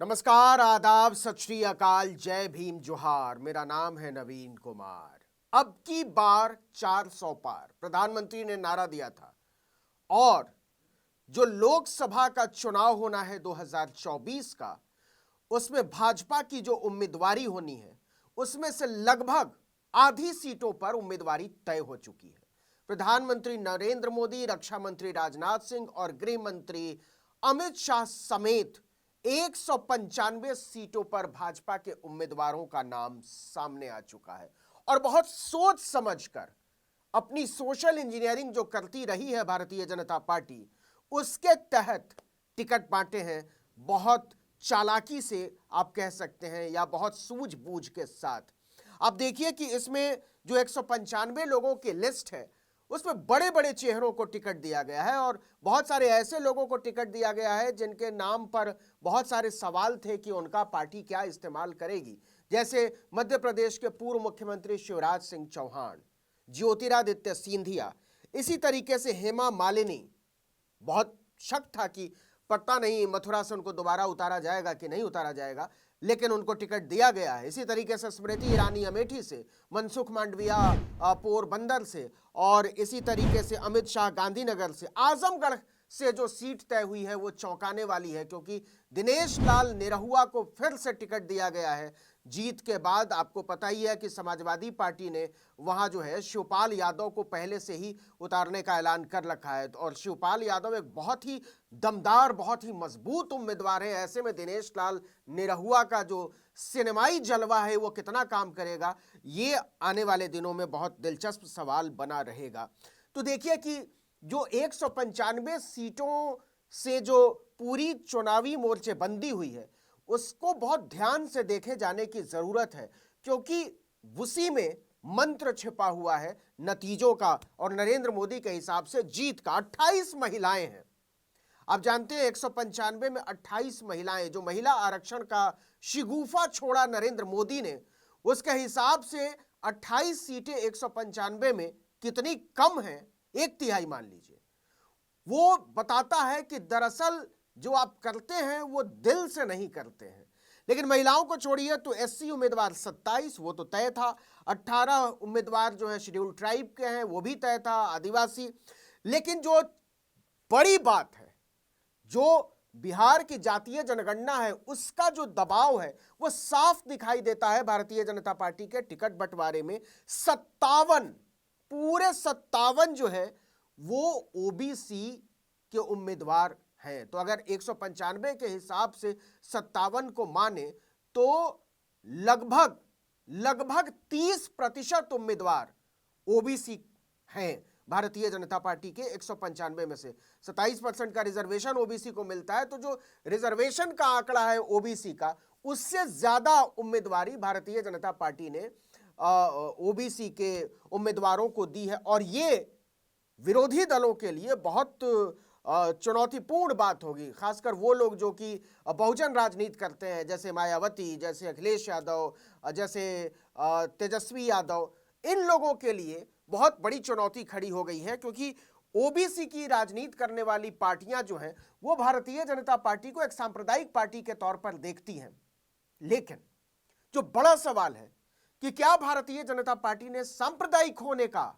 नमस्कार, आदाब, सत श्री अकाल, जय भीम, जोहार। मेरा नाम है नवीन कुमार। अब की बार 400 पार प्रधानमंत्री ने नारा दिया था और जो लोकसभा का चुनाव होना है 2024 का, उसमें भाजपा की जो उम्मीदवारी होनी है उसमें से लगभग आधी सीटों पर उम्मीदवारी तय हो चुकी है। प्रधानमंत्री नरेंद्र मोदी, रक्षा मंत्री राजनाथ सिंह और गृह मंत्री अमित शाह समेत 195 सीटों पर भाजपा के उम्मीदवारों का नाम सामने आ चुका है और बहुत सोच समझकर अपनी सोशल इंजीनियरिंग जो करती रही है भारतीय जनता पार्टी, उसके तहत टिकट बांटे हैं। बहुत चालाकी से आप कह सकते हैं या बहुत सूझबूझ के साथ। आप देखिए कि इसमें जो 195 लोगों की लिस्ट है उसमें बड़े बड़े चेहरों को टिकट दिया गया है और बहुत सारे ऐसे लोगों को टिकट दिया गया है जिनके नाम पर बहुत सारे सवाल थे कि उनका पार्टी क्या इस्तेमाल करेगी। जैसे मध्य प्रदेश के पूर्व मुख्यमंत्री शिवराज सिंह चौहान, ज्योतिरादित्य सिंधिया, इसी तरीके से हेमा मालिनी। बहुत शक था कि पता नहीं मथुरा से उनको दोबारा उतारा जाएगा कि नहीं उतारा जाएगा, लेकिन उनको टिकट दिया गया है। इसी तरीके से स्मृति ईरानी अमेठी से, मनसुख मांडविया पोरबंदर से और इसी तरीके से अमित शाह गांधीनगर से। आजमगढ़ से जो सीट तय हुई है वो चौंकाने वाली है, क्योंकि दिनेश लाल निरहुआ को फिर से टिकट दिया गया है जीत के बाद। आपको पता ही है कि समाजवादी पार्टी ने वहां जो है शिवपाल यादव को पहले से ही उतारने का ऐलान कर रखा है और शिवपाल यादव एक बहुत ही दमदार, बहुत ही मजबूत उम्मीदवार है। ऐसे में दिनेश लाल निरहुआ का जो सिनेमाई जलवा है वो कितना काम करेगा, ये आने वाले दिनों में बहुत दिलचस्प सवाल बना रहेगा। तो देखिए कि जो 195 सीटों से जो पूरी चुनावी मोर्चेबंदी हुई है उसको बहुत ध्यान से देखे जाने की जरूरत है, क्योंकि उसी में मंत्र छिपा हुआ है नतीजों का और नरेंद्र मोदी के हिसाब से जीत का। 28 महिलाएं हैं। आप जानते हैं 195 में 28 महिलाएं। जो महिला आरक्षण का शिगुफा छोड़ा नरेंद्र मोदी ने, उसके हिसाब से 28 सीटें 195 में कितनी कम है, एक तिहाई मान लीजिए। वो बताता है कि दरअसल जो आप करते हैं वो दिल से नहीं करते हैं। लेकिन महिलाओं को छोड़िए तो एससी उम्मीदवार 27, वो तो तय था। 18 उम्मीदवार जो है शेड्यूल ट्राइब के हैं, वो भी तय था, आदिवासी। लेकिन जो बड़ी बात है, जो बिहार की जातीय जनगणना है उसका जो दबाव है वो साफ दिखाई देता है भारतीय जनता पार्टी के टिकट बंटवारे में। 57 पूरे 57 जो है वो ओबीसी के उम्मीदवार हैं। तो अगर 195 के हिसाब से 57 को माने तो लगभग 30% उम्मीदवार ओबीसी हैं भारतीय जनता पार्टी के 195 में से। 27% का रिजर्वेशन ओबीसी को मिलता है, तो जो रिजर्वेशन का आंकड़ा है ओबीसी का, उससे ज्यादा उम्मीदवारी भारतीय जनता पार्टी ने ओबीसी के उम्मीदवारों को दी है। और ये विरोधी दलों के लिए बहुत चुनौतीपूर्ण बात होगी, खासकर वो लोग जो कि बहुजन राजनीति करते हैं, जैसे मायावती, जैसे अखिलेश यादव, जैसे तेजस्वी यादव। इन लोगों के लिए बहुत बड़ी चुनौती खड़ी हो गई है, क्योंकि ओबीसी की राजनीति करने वाली पार्टियां जो हैं वो भारतीय जनता पार्टी को एक सांप्रदायिक पार्टी के तौर पर देखती हैं। लेकिन जो बड़ा सवाल है कि क्या भारतीय जनता पार्टी ने सांप्रदायिक होने का,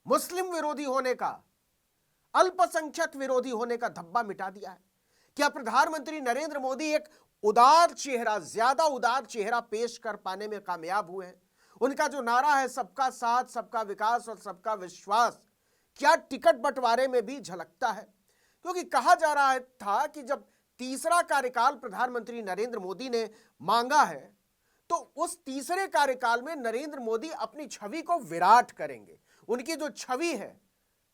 मुस्लिम विरोधी होने का, अल्पसंख्यक विरोधी होने का धब्बा मिटा दिया है? क्या प्रधानमंत्री नरेंद्र मोदी एक उदार चेहरा, ज्यादा उदार चेहरा पेश कर पाने में कामयाब हुए हैं? उनका जो नारा है सबका साथ, सबका विकास और सबका विश्वास, क्या टिकट बंटवारे में भी झलकता है? क्योंकि कहा जा रहा था कि जब तीसरा कार्यकाल प्रधानमंत्री नरेंद्र मोदी ने मांगा है तो उस तीसरे कार्यकाल में नरेंद्र मोदी अपनी छवि को विराट करेंगे। उनकी जो छवि है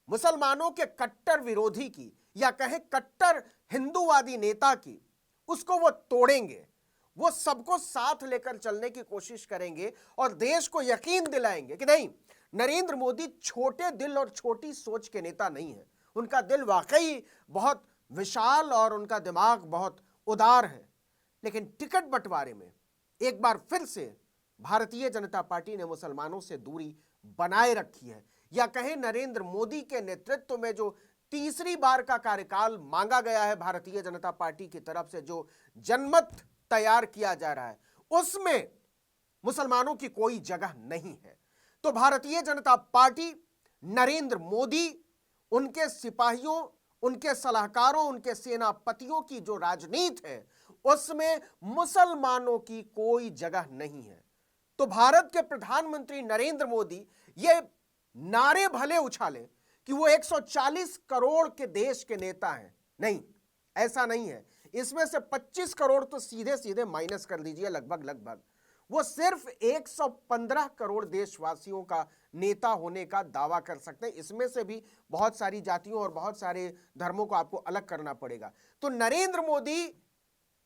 मुसलमानों के कट्टर विरोधी की, या कहें कट्टर हिंदूवादी नेता की, उसको वो तोड़ेंगे। वो सबको साथ लेकर चलने की कोशिश करेंगे और देश को यकीन दिलाएंगे कि नहीं, नरेंद्र मोदी छोटे दिल और छोटी सोच के नेता नहीं है। उनका दिल वाकई बहुत विशाल और उनका दिमाग बहुत उदार है। लेकिन टिकट बंटवारे में एक बार फिर से भारतीय जनता पार्टी ने मुसलमानों से दूरी बनाए रखी है, या कहें नरेंद्र मोदी के नेतृत्व में जो तीसरी बार का कार्यकाल मांगा गया है भारतीय जनता पार्टी की तरफ से, जो जनमत तैयार किया जा रहा है उसमें मुसलमानों की कोई जगह नहीं है। तो भारतीय जनता पार्टी, नरेंद्र मोदी, उनके सिपाहियों, उनके सलाहकारों, उनके सेनापतियों की जो राजनीति है उसमें मुसलमानों की कोई जगह नहीं है। तो भारत के प्रधानमंत्री नरेंद्र मोदी ये नारे भले उछाले कि वो 140 करोड़ के देश के नेता हैं, नहीं, ऐसा नहीं है। इसमें से 25 करोड़ तो सीधे सीधे माइनस कर दीजिए, लगभग वो सिर्फ 115 करोड़ देशवासियों का नेता होने का दावा कर सकते हैं। इसमें से भी बहुत सारी जातियों और बहुत सारे धर्मों को आपको अलग करना पड़ेगा। तो नरेंद्र मोदी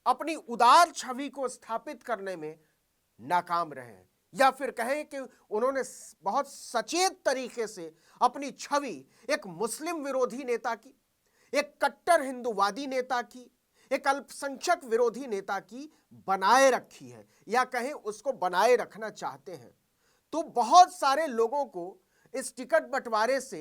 अपनी उदार छवि को स्थापित करने में नाकाम रहे हैं, या फिर कहें कि उन्होंने बहुत सचेत तरीके से अपनी छवि एक मुस्लिम विरोधी नेता की, एक कट्टर हिंदूवादी नेता की, एक अल्पसंख्यक विरोधी नेता की बनाए रखी है, या कहें उसको बनाए रखना चाहते हैं। तो बहुत सारे लोगों को इस टिकट बंटवारे से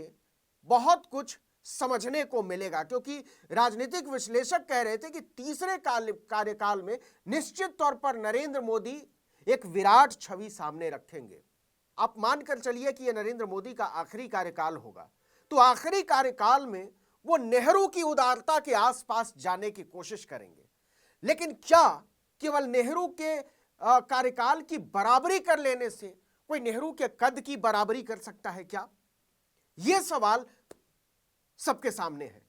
बहुत कुछ समझने को मिलेगा, क्योंकि राजनीतिक विश्लेषक कह रहे थे कि तीसरे कार्यकाल में निश्चित तौर पर नरेंद्र मोदी एक विराट छवि सामने रखेंगे। आप मानकर चलिए कि यह नरेंद्र मोदी का आखिरी कार्यकाल होगा, तो आखिरी कार्यकाल में वो नेहरू की उदारता के आसपास जाने की कोशिश करेंगे। लेकिन क्या केवल नेहरू के कार्यकाल की बराबरी कर लेने से कोई नेहरू के कद की बराबरी कर सकता है क्या? यह सवाल सबके सामने है।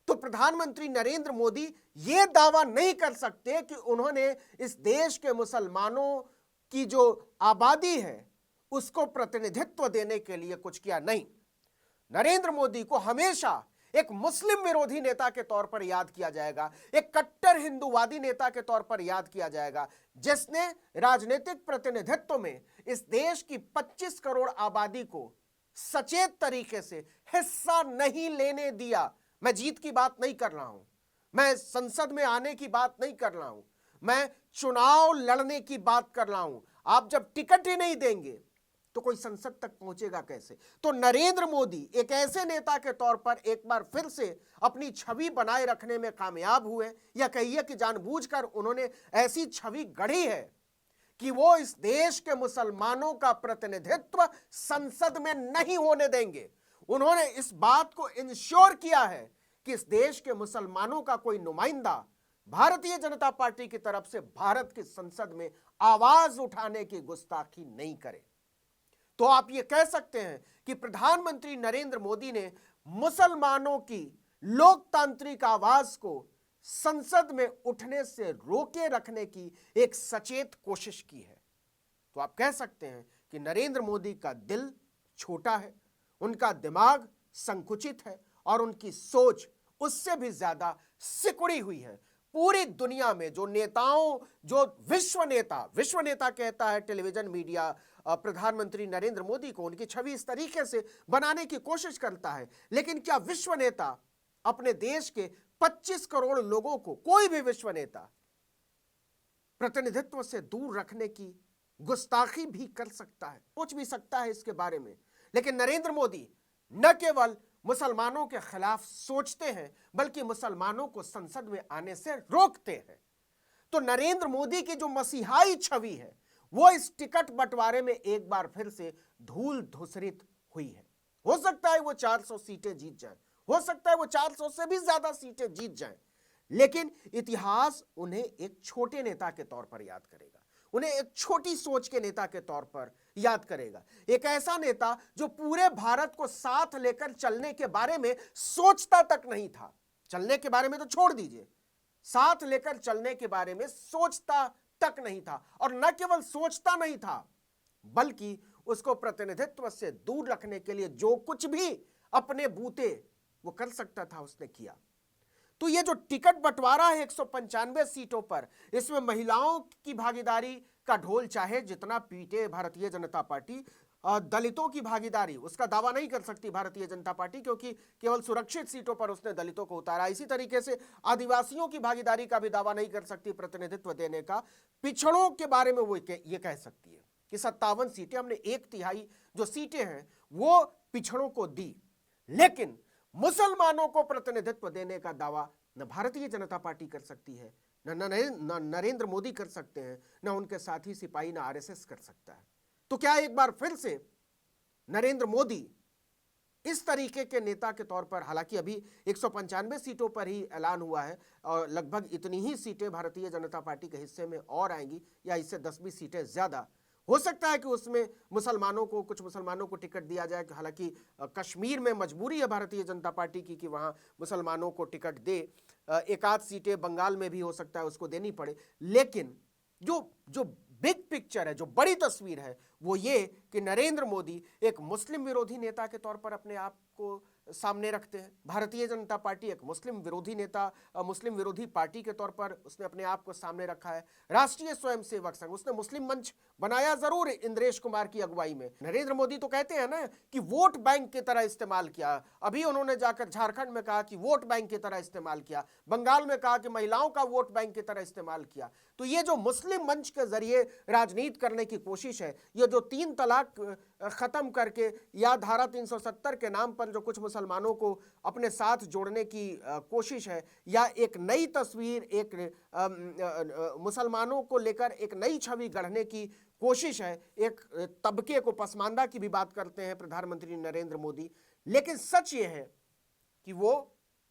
तो प्रधानमंत्री नरेंद्र मोदी यह दावा नहीं कर सकते कि उन्होंने इस देश के मुसलमानों की जो आबादी है उसको प्रतिनिधित्व देने के लिए कुछ किया। नहीं, नरेंद्र मोदी को हमेशा एक मुस्लिम विरोधी नेता के तौर पर याद किया जाएगा, एक कट्टर हिंदूवादी नेता के तौर पर याद किया जाएगा, जिसने राजनीतिक प्रतिनिधित्व में इस देश की 25 करोड़ आबादी को सचेत तरीके से हिस्सा नहीं लेने दिया। मैं जीत की बात नहीं कर रहा हूं, मैं संसद में आने की बात नहीं कर रहा हूं, मैं चुनाव लड़ने की बात कर रहा हूं। आप जब टिकट ही नहीं देंगे तो कोई संसद तक पहुंचेगा कैसे? तो नरेंद्र मोदी एक ऐसे नेता के तौर पर एक बार फिर से अपनी छवि बनाए रखने में कामयाब हुए, या कहिए कि जानबूझकर उन्होंने ऐसी छवि गढ़ी है कि वो इस देश के मुसलमानों का प्रतिनिधित्व संसद में नहीं होने देंगे। उन्होंने इस बात को इंश्योर किया है कि इस देश के मुसलमानों का कोई नुमाइंदा भारतीय जनता पार्टी की तरफ से भारत की संसद में आवाज उठाने की गुस्ताखी नहीं करे। तो आप ये कह सकते हैं कि प्रधानमंत्री नरेंद्र मोदी ने मुसलमानों की लोकतांत्रिक आवाज को संसद में उठने से रोके रखने की एक सचेत कोशिश की है। तो आप कह सकते हैं कि नरेंद्र मोदी का दिल छोटा है, उनका दिमाग संकुचित है और उनकी सोच उससे भी ज्यादा सिकुड़ी हुई है। पूरी दुनिया में जो नेताओं, जो विश्व नेता कहता है टेलीविजन मीडिया प्रधानमंत्री नरेंद्र मोदी को, उनकी छवि इस तरीके से बनाने की कोशिश करता है, लेकिन क्या विश्व नेता अपने देश के 25 करोड़ लोगों को, कोई भी विश्व नेता प्रतिनिधित्व से दूर रखने की गुस्ताखी भी कर सकता है, सोच भी सकता है इसके बारे में? लेकिन नरेंद्र मोदी न केवल मुसलमानों के खिलाफ सोचते हैं बल्कि मुसलमानों को संसद में आने से रोकते हैं। तो नरेंद्र मोदी की जो मसीहाई छवि है वो इस टिकट बंटवारे में एक बार फिर से धूल धूसरित हुई है। हो सकता है वो 400 सीटें जीत जाएं, हो सकता है वो 400 से भी ज्यादा सीटें जीत जाएं, लेकिन इतिहास उन्हें एक छोटे नेता के तौर पर याद करेगा, उन्हें एक छोटी सोच के नेता के तौर पर याद करेगा। एक ऐसा नेता जो पूरे भारत को साथ लेकर चलने के बारे में सोचता तक नहीं था, चलने के बारे में तो छोड़ दीजिए, साथ लेकर चलने के बारे में सोचता तक नहीं था। और न केवल सोचता नहीं था बल्कि उसको प्रतिनिधित्व से दूर रखने के लिए जो कुछ भी अपने बूते वो कर सकता था उसने किया। तो ये जो टिकट बंटवारा है 195 सीटों पर, इसमें महिलाओं की भागीदारी का ढोल चाहे जितना पीटे भारतीय जनता पार्टी, दलितों की भागीदारी उसका दावा नहीं कर सकती भारतीय जनता पार्टी, क्योंकि केवल सुरक्षित सीटों पर उसने दलितों को उतारा। इसी तरीके से आदिवासियों की भागीदारी का भी दावा नहीं कर सकती प्रतिनिधित्व देने का। पिछड़ों के बारे में वो ये कह सकती है कि 57 सीटें, हमने 1/3 जो सीटें हैं वो पिछड़ों को दी, लेकिन मुसलमानों को प्रतिनिधित्व देने का दावा न भारतीय जनता पार्टी कर सकती है न नरेंद्र मोदी कर सकते हैं, न उनके साथी सिपाही, न आरएसएस कर सकता है। तो क्या एक बार फिर से नरेंद्र मोदी इस तरीके के नेता के तौर पर, हालांकि अभी 195 सीटों पर ही ऐलान हुआ है और लगभग इतनी ही सीटें भारतीय जनता पार्टी के हिस्से में और आएंगी या इससे 10-20 सीटें ज्यादा हो सकता है कि उसमें कुछ मुसलमानों को टिकट दिया जाए। हालांकि कश्मीर में मजबूरी है भारतीय जनता पार्टी की कि वहां मुसलमानों को टिकट दे। एक आध सीटें बंगाल में भी हो सकता है उसको देनी पड़े, लेकिन जो जो बिग पिक्चर है, जो बड़ी तस्वीर है, वो ये कि नरेंद्र मोदी एक मुस्लिम विरोधी नेता के तौर पर अपने आप को सामने रखते हैं। भारतीय जनता पार्टी एक मुस्लिम विरोधी नेता, मुस्लिम विरोधी पार्टी के तौर पर उसने अपने आप को सामने रखा है। राष्ट्रीय स्वयंसेवक संघ, उसने मुस्लिम मंच बनाया जरूर इंद्रेश कुमार की अगुवाई में। नरेंद्र मोदी तो कहते हैं ना कि वोट बैंक की तरह इस्तेमाल किया। अभी उन्होंने जाकर झारखंड में कहा कि वोट बैंक की तरह इस्तेमाल किया, बंगाल में कहा कि महिलाओं का वोट बैंक की तरह इस्तेमाल किया। तो ये जो मुस्लिम मंच के जरिए राजनीति करने की कोशिश है, ये जो 3 तलाक खत्म करके या धारा 370 के नाम पर जो कुछ मुसलमानों को अपने साथ जोड़ने की कोशिश है, या एक नई तस्वीर, एक मुसलमानों को लेकर एक नई छवि गढ़ने की कोशिश है, एक तबके को पसमानदा की भी बात करते हैं प्रधानमंत्री नरेंद्र मोदी। लेकिन सच ये है कि वो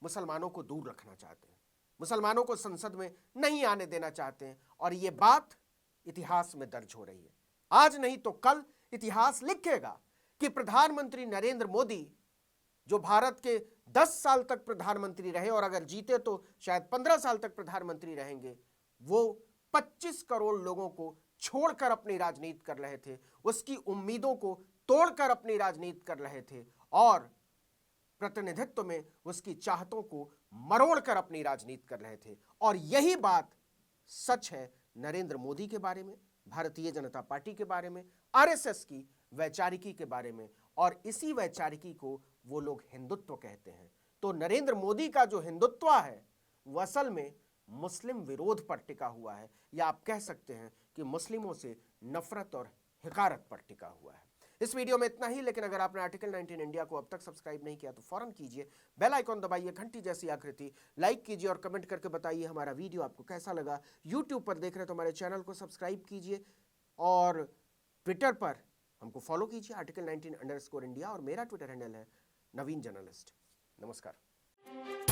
मुसलमानों को दूर रखना चाहते हैं, मुसलमानों को संसद में नहीं आने देना चाहते हैं, और ये बात इतिहास में दर्ज हो रही है। आज नहीं तो कल इतिहास लिखेगा कि प्रधानमंत्री नरेंद्र मोदी, जो भारत के 10 साल तक प्रधानमंत्री रहे और अगर जीते तो शायद 15 साल तक प्रधानमंत्री रहेंगे, वो 25 करोड़ लोगों को छोड़कर अपनी राजनीति कर रहे थे, उसकी उम्मीदों को तोड़कर अपनी राजनीति कर रहे थे, और प्रतिनिधित्व में उसकी चाहतों को मरोड़कर अपनी राजनीति कर रहे थे। और यही बात सच है नरेंद्र मोदी के बारे में, भारतीय जनता पार्टी के बारे में, आरएसएस की वैचारिकी के बारे में, और इसी वैचारिकी को वो लोग हिंदुत्व कहते हैं। तो नरेंद्र मोदी का जो हिंदुत्व है वो असल में मुस्लिम विरोध पर टिका हुआ है, या आप कह सकते हैं कि मुस्लिमों से नफरत और हिकारत पर टिका हुआ है। इस वीडियो में इतना ही, लेकिन अगर आपने आर्टिकल 19 इंडिया को अब तक सब्सक्राइब नहीं किया तो फौरन कीजिए, बेल आइकॉन दबाइए, घंटी जैसी आकृति, लाइक कीजिए और कमेंट करके बताइए हमारा वीडियो आपको कैसा लगा। यूट्यूब पर देख रहे तो हमारे चैनल को सब्सक्राइब कीजिए, और ट्विटर पर हमको फॉलो कीजिए article19_India, और मेरा ट्विटर हैंडल है नवीन जर्नलिस्ट। नमस्कार।